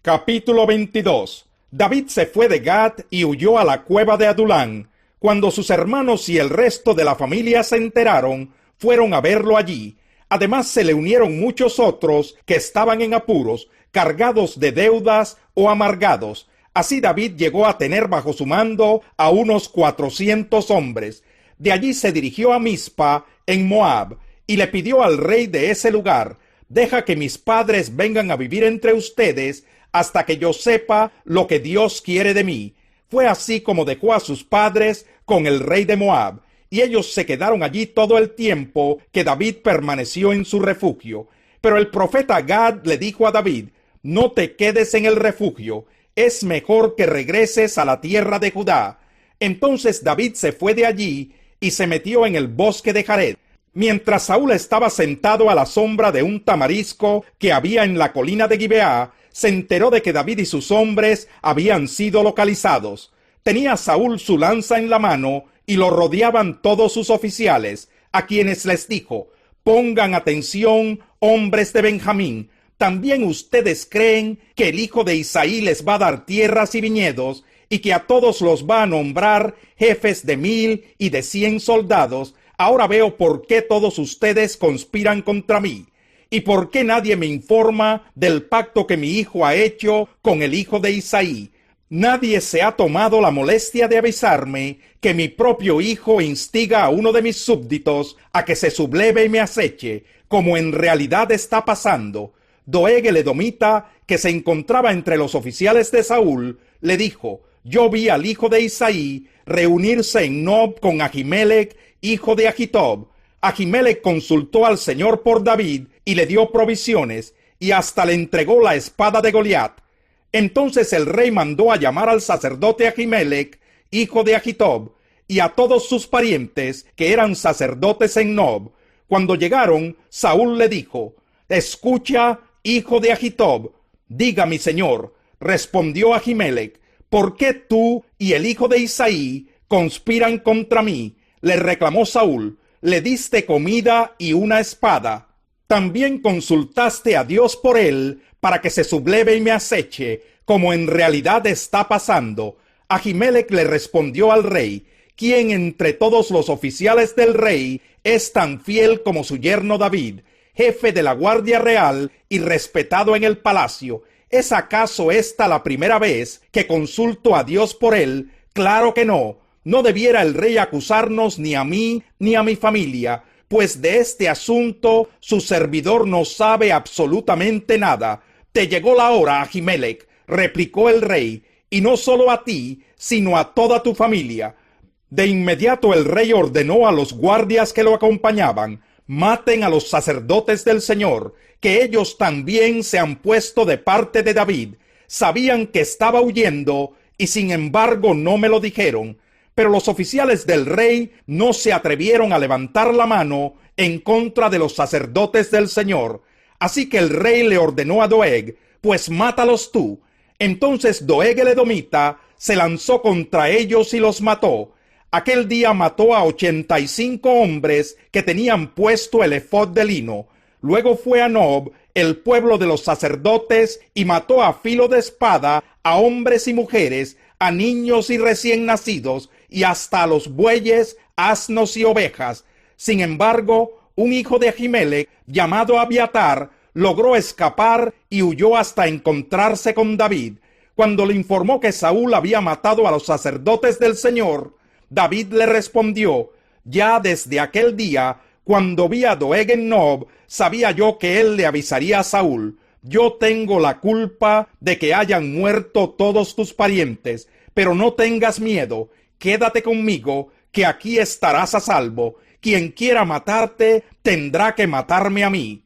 Capítulo 22. David se fue de Gat y huyó a la cueva de Adulán. Cuando sus hermanos y el resto de la familia se enteraron, fueron a verlo allí. Además se le unieron muchos otros que estaban en apuros, cargados de deudas o amargados. Así David llegó a tener bajo su mando a unos 400 hombres. De allí se dirigió a Mizpa, en Moab, y le pidió al rey de ese lugar: deja que mis padres vengan a vivir entre ustedes hasta que yo sepa lo que Dios quiere de mí. Fue así como dejó a sus padres con el rey de Moab, y ellos se quedaron allí todo el tiempo que David permaneció en su refugio. Pero el profeta Gad le dijo a David: no te quedes en el refugio, es mejor que regreses a la tierra de Judá. Entonces David se fue de allí y se metió en el bosque de Jared. Mientras Saúl estaba sentado a la sombra de un tamarisco que había en la colina de Gibeá, se enteró de que David y sus hombres habían sido localizados. Tenía Saúl su lanza en la mano y lo rodeaban todos sus oficiales, a quienes les dijo: pongan atención, hombres de Benjamín. ¿También ustedes creen que el hijo de Isaí les va a dar tierras y viñedos, y que a todos los va a nombrar jefes de 1000 y de 100 soldados? Ahora veo por qué todos ustedes conspiran contra mí. ¿Y por qué nadie me informa del pacto que mi hijo ha hecho con el hijo de Isaí? Nadie se ha tomado la molestia de avisarme que mi propio hijo instiga a uno de mis súbditos a que se subleve y me aceche, como en realidad está pasando. Doeg el edomita, que se encontraba entre los oficiales de Saúl, le dijo: yo vi al hijo de Isaí reunirse en Nob con Ahimelech, hijo de Ahitob. Ahimelech consultó al Señor por David y le dio provisiones, y hasta le entregó la espada de Goliat. Entonces el rey mandó a llamar al sacerdote Ahimelech, hijo de Ahitob, y a todos sus parientes que eran sacerdotes en Nob. Cuando llegaron, Saúl le dijo: escucha, hijo de Ahitob. Diga, mi señor. Respondió Ahimelech: ¿por qué tú y el hijo de Isaí conspiran contra mí? Le reclamó Saúl: le diste comida y una espada. También consultaste a Dios por él para que se subleve y me aceche, como en realidad está pasando. Ahimelech le respondió al rey: ¿quién entre todos los oficiales del rey es tan fiel como su yerno David, jefe de la guardia real y respetado en el palacio? ¿Es acaso esta la primera vez que consulto a Dios por él? Claro que no. No debiera el rey acusarnos ni a mí ni a mi familia, pues de este asunto su servidor no sabe absolutamente nada. Te llegó la hora, Ahimelech, replicó el rey, y no solo a ti, sino a toda tu familia. De inmediato el rey ordenó a los guardias que lo acompañaban: maten a los sacerdotes del Señor, que ellos también se han puesto de parte de David. Sabían que estaba huyendo y sin embargo no me lo dijeron. Pero los oficiales del rey no se atrevieron a levantar la mano en contra de los sacerdotes del Señor. Así que el rey le ordenó a Doeg: pues mátalos tú. Entonces Doeg el edomita se lanzó contra ellos y los mató. Aquel día mató a 85 hombres que tenían puesto el efod de lino. Luego fue a Nob, el pueblo de los sacerdotes, y mató a filo de espada a hombres y mujeres, a niños y recién nacidos, y hasta a los bueyes, asnos y ovejas. Sin embargo, un hijo de Ahimelech, llamado Abiatar, logró escapar y huyó hasta encontrarse con David. Cuando le informó que Saúl había matado a los sacerdotes del Señor, David le respondió: ya desde aquel día, cuando vi a Doeg en Nob, sabía yo que él le avisaría a Saúl: yo tengo la culpa de que hayan muerto todos tus parientes, pero no tengas miedo, quédate conmigo, que aquí estarás a salvo. Quien quiera matarte, tendrá que matarme a mí.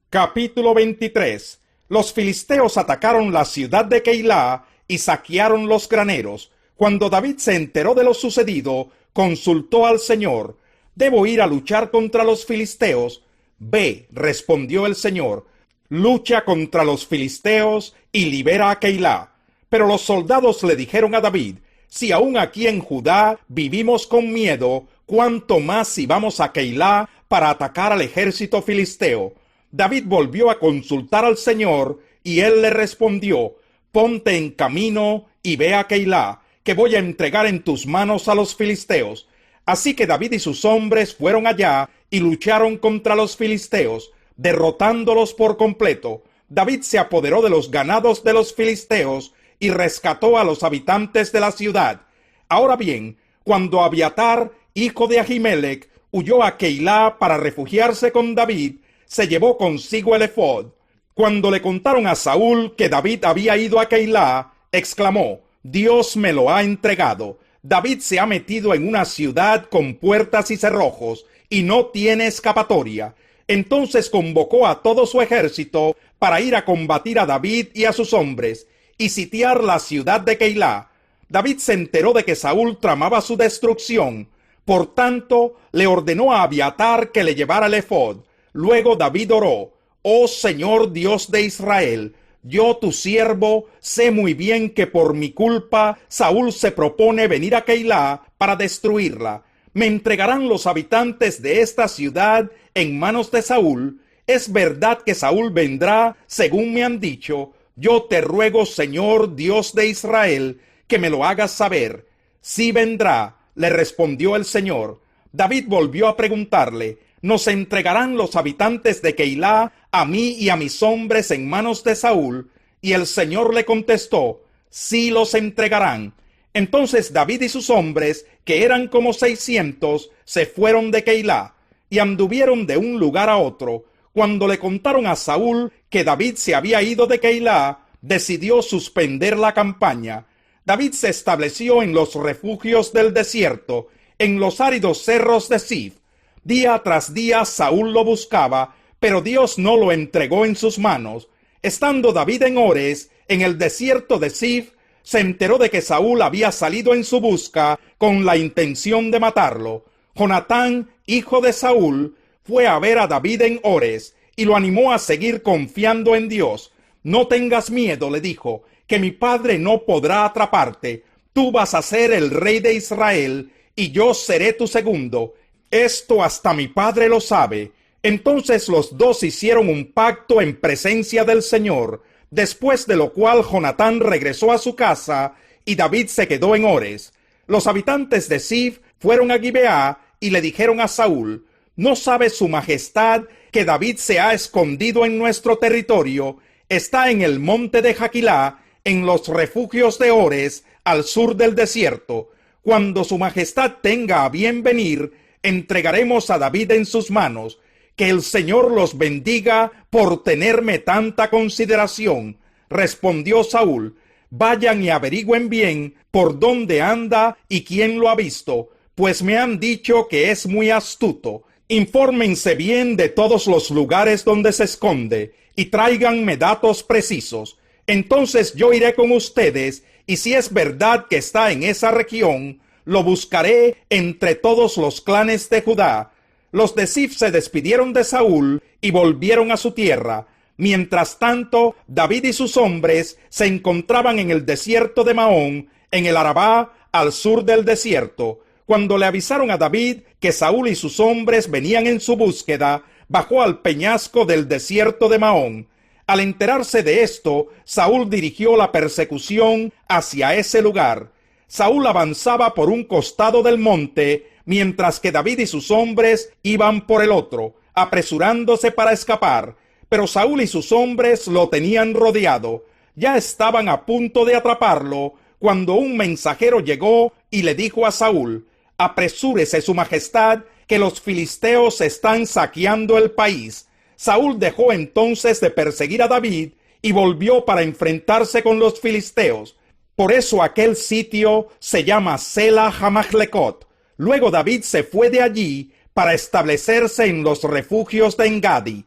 Capítulo 23. Los filisteos atacaron la ciudad de Keilah y saquearon los graneros. Cuando David se enteró de lo sucedido, consultó al Señor: ¿debo ir a luchar contra los filisteos? Ve, respondió el Señor, lucha contra los filisteos y libera a Keilah. Pero los soldados le dijeron a David: si aún aquí en Judá vivimos con miedo, cuánto más si vamos a Keilah para atacar al ejército filisteo. David volvió a consultar al Señor Y él le respondió: ponte en camino y ve a Keilá, que voy a entregar en tus manos a los filisteos. Así que David y sus hombres fueron allá y lucharon contra los filisteos, derrotándolos por completo. David se apoderó de los ganados de los filisteos y rescató a los habitantes de la ciudad. Ahora bien, cuando Abiatar, hijo de Ahimelech, huyó a Keilá para refugiarse con David, se llevó consigo el efod. Cuando le contaron a Saúl que David había ido a Keilá, exclamó: Dios me lo ha entregado. David se ha metido en una ciudad con puertas y cerrojos y no tiene escapatoria. Entonces convocó a todo su ejército para ir a combatir a David y a sus hombres y sitiar la ciudad de Keilá. David se enteró de que Saúl tramaba su destrucción. Por tanto, le ordenó a Abiatar que le llevara el efod. Luego David oró: Oh Señor Dios de Israel, yo tu siervo sé muy bien que por mi culpa Saúl se propone venir a Keilá para destruirla. ¿Me entregarán los habitantes de esta ciudad en manos de Saúl? Es verdad que Saúl vendrá, según me han dicho. Yo te ruego, Señor Dios de Israel, que me lo hagas saber. Sí vendrá, le respondió el Señor. David volvió a preguntarle: ¿nos entregarán los habitantes de Keilá a mí y a mis hombres en manos de Saúl? Y el Señor le contestó: sí los entregarán. Entonces David y sus hombres, que eran como 600, se fueron de Keilá y anduvieron de un lugar a otro. Cuando le contaron a Saúl que David se había ido de Keilá, decidió suspender la campaña. David se estableció en los refugios del desierto, en los áridos cerros de Zif. Día tras día Saúl lo buscaba, pero Dios no lo entregó en sus manos. Estando David en Ores, en el desierto de Zif, se enteró de que Saúl había salido en su busca con la intención de matarlo. Jonatán, hijo de Saúl, fue a ver a David en Ores y lo animó a seguir confiando en Dios. No tengas miedo, le dijo, que mi padre no podrá atraparte. Tú vas a ser el rey de Israel y yo seré tu segundo. Esto hasta mi padre lo sabe. Entonces los dos hicieron un pacto en presencia del Señor, después de lo cual Jonatán regresó a su casa y David se quedó en Ores. Los habitantes de Zif fueron a Gibeá y le dijeron a Saúl: ¿no sabe su majestad que David se ha escondido en nuestro territorio? Está en el monte de Jaquilá, en los refugios de Ores, al sur del desierto. Cuando su majestad tenga a bien venir, entregaremos a David en sus manos. Que el Señor los bendiga por tenerme tanta consideración. Respondió Saúl: vayan y averigüen bien por dónde anda y quién lo ha visto, pues me han dicho que es muy astuto. Infórmense bien de todos los lugares donde se esconde y tráiganme datos precisos. Entonces yo iré con ustedes, y si es verdad que está en esa región, lo buscaré entre todos los clanes de Judá. Los de Zif se despidieron de Saúl y volvieron a su tierra. Mientras tanto, David y sus hombres se encontraban en el desierto de Maón, en el Arabá, al sur del desierto. Cuando le avisaron a David que Saúl y sus hombres venían en su búsqueda, bajó al peñasco del desierto de Maón. Al enterarse de esto, Saúl dirigió la persecución hacia ese lugar. Saúl avanzaba por un costado del monte, mientras que David y sus hombres iban por el otro, apresurándose para escapar. Pero Saúl y sus hombres lo tenían rodeado. Ya estaban a punto de atraparlo, cuando un mensajero llegó y le dijo a Saúl: apresúrese, su majestad, que los filisteos están saqueando el país. Saúl dejó entonces de perseguir a David y volvió para enfrentarse con los filisteos. Por eso aquel sitio se llama Sela Hamaclecot. Luego David se fue de allí para establecerse en los refugios de Engadi.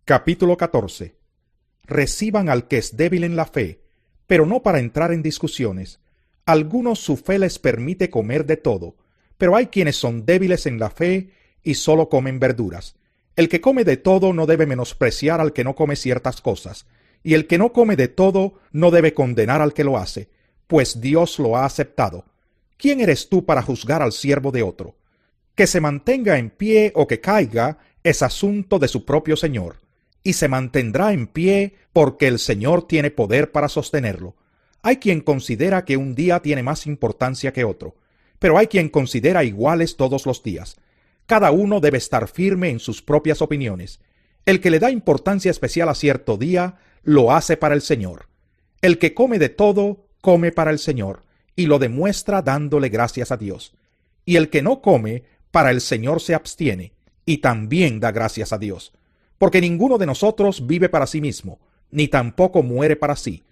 Capítulo 14. Reciban al que es débil en la fe, pero no para entrar en discusiones. Algunos su fe les permite comer de todo, pero hay quienes son débiles en la fe y solo comen verduras. El que come de todo no debe menospreciar al que no come ciertas cosas, y el que no come de todo no debe condenar al que lo hace, pues Dios lo ha aceptado. ¿Quién eres tú para juzgar al siervo de otro? Que se mantenga en pie o que caiga es asunto de su propio Señor. y se mantendrá en pie porque el Señor tiene poder para sostenerlo. Hay quien considera que un día tiene más importancia que otro, pero hay quien considera iguales todos los días. Cada uno debe estar firme en sus propias opiniones. El que le da importancia especial a cierto día, lo hace para el Señor. El que come de todo, come para el Señor, y lo demuestra dándole gracias a Dios. Y el que no come, para el Señor se abstiene, y también da gracias a Dios. Porque ninguno de nosotros vive para sí mismo, ni tampoco muere para sí.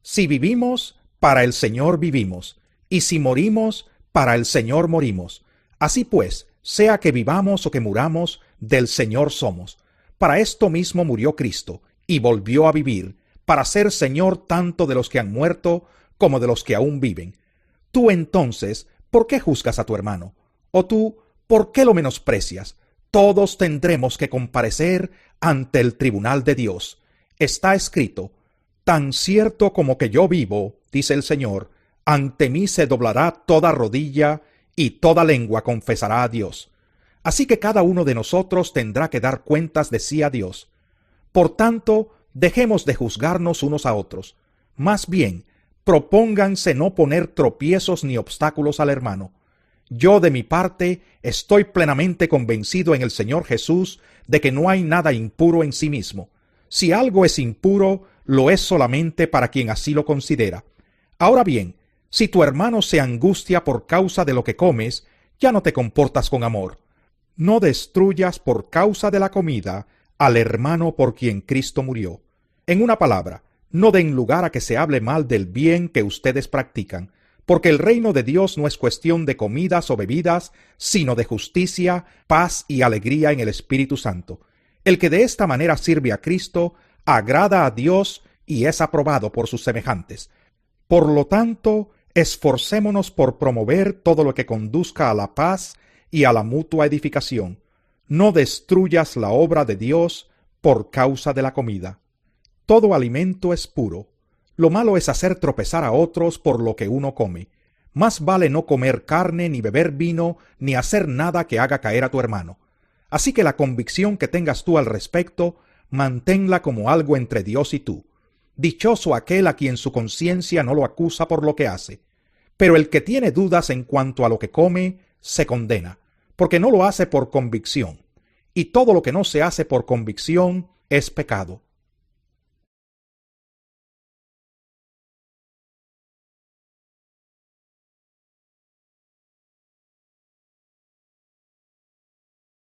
Si vivimos, para el Señor vivimos, y si morimos, para el Señor morimos. Así pues, sea que vivamos o que muramos, del Señor somos. Para esto mismo murió Cristo, y volvió a vivir, para ser Señor tanto de los que han muerto, como de los que aún viven. Tú entonces, ¿por qué juzgas a tu hermano? O tú, ¿por qué lo menosprecias? Todos tendremos que comparecer ante el tribunal de Dios. Está escrito: tan cierto como que yo vivo, dice el Señor, ante mí se doblará toda rodilla y toda lengua confesará a Dios. Así que cada uno de nosotros tendrá que dar cuentas de sí a Dios. Por tanto, dejemos de juzgarnos unos a otros. Más bien, propónganse no poner tropiezos ni obstáculos al hermano. Yo, de mi parte, estoy plenamente convencido en el Señor Jesús de que no hay nada impuro en sí mismo. Si algo es impuro, lo es solamente para quien así lo considera. Ahora bien, si tu hermano se angustia por causa de lo que comes, ya no te comportas con amor. No destruyas por causa de la comida al hermano por quien Cristo murió. En una palabra, no den lugar a que se hable mal del bien que ustedes practican, porque el reino de Dios no es cuestión de comidas o bebidas, sino de justicia, paz y alegría en el Espíritu Santo. El que de esta manera sirve a Cristo, agrada a Dios y es aprobado por sus semejantes. Por lo tanto, esforcémonos por promover todo lo que conduzca a la paz y a la mutua edificación. No destruyas la obra de Dios por causa de la comida. Todo alimento es puro. Lo malo es hacer tropezar a otros por lo que uno come. Más vale no comer carne, ni beber vino, ni hacer nada que haga caer a tu hermano. Así que la convicción que tengas tú al respecto, manténla como algo entre Dios y tú. Dichoso aquel a quien su conciencia no lo acusa por lo que hace. Pero el que tiene dudas en cuanto a lo que come, se condena, porque no lo hace por convicción. Y todo lo que no se hace por convicción es pecado.